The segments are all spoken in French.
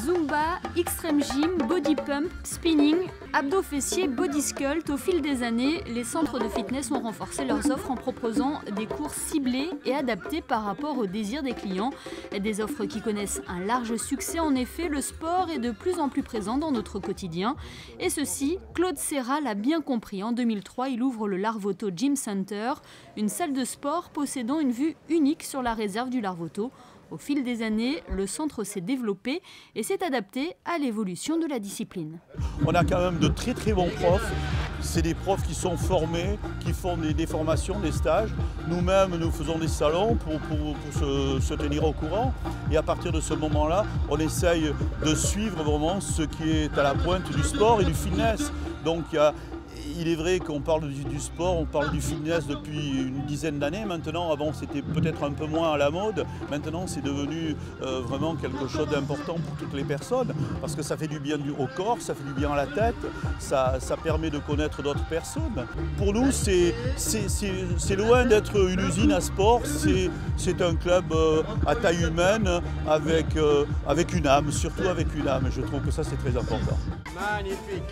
Zumba, Extreme Gym, Body Pump, Spinning, abdos fessiers, Body Sculpt. Au fil des années, les centres de fitness ont renforcé leurs offres en proposant des cours ciblés et adaptés par rapport aux désirs des clients. Des offres qui connaissent un large succès. En effet, le sport est de plus en plus présent dans notre quotidien. Et ceci, Claude Serra l'a bien compris. En 2003, il ouvre le Larvoto Gym Center, une salle de sport possédant une vue unique sur la réserve du Larvoto. Au fil des années, le centre s'est développé et s'est adapté à l'évolution de la discipline. On a quand même de très très bons profs. C'est des profs qui sont formés, qui font des formations, des stages. Nous-mêmes, nous faisons des salons pour se tenir au courant. Et à partir de ce moment-là, on essaye de suivre vraiment ce qui est à la pointe du sport et du fitness. Donc il est vrai qu'on parle du sport, on parle du fitness depuis une dizaine d'années maintenant. Avant, c'était peut-être un peu moins à la mode. Maintenant, c'est devenu vraiment quelque chose d'important pour toutes les personnes parce que ça fait du bien au corps, ça fait du bien à la tête, ça permet de connaître d'autres personnes. Pour nous, c'est loin d'être une usine à sport, c'est un club à taille humaine avec une âme, surtout avec une âme. Je trouve que ça, c'est très important. Magnifique!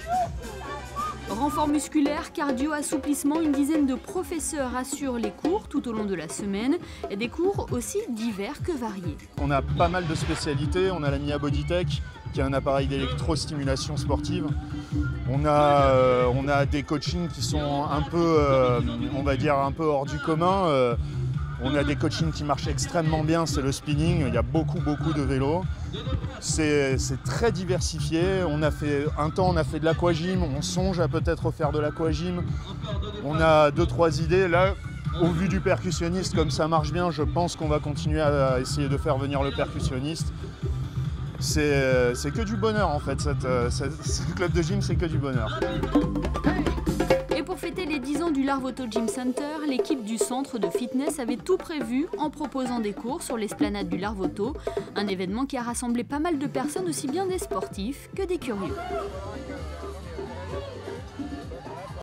Renfort musculaire, cardio, assouplissement, une dizaine de professeurs assurent les cours tout au long de la semaine, et des cours aussi divers que variés. On a pas mal de spécialités, on a la Mia Bodytech qui est un appareil d'électrostimulation sportive. On a des coachings qui sont un peu, on va dire, un peu hors du commun. On a des coachings qui marchent extrêmement bien, c'est le spinning, il y a beaucoup de vélos. C'est très diversifié. Un temps on a fait de l'aquagym, on songe à peut-être faire de l'aquagym. On a 2-3 idées. Là, au vu du percussionniste, comme ça marche bien, je pense qu'on va continuer à essayer de faire venir le percussionniste. C'est que du bonheur en fait, ce club de gym, c'est que du bonheur. Pour fêter les 10 ans du Larvoto Gym Center, l'équipe du centre de fitness avait tout prévu en proposant des cours sur l'esplanade du Larvoto, un événement qui a rassemblé pas mal de personnes, aussi bien des sportifs que des curieux.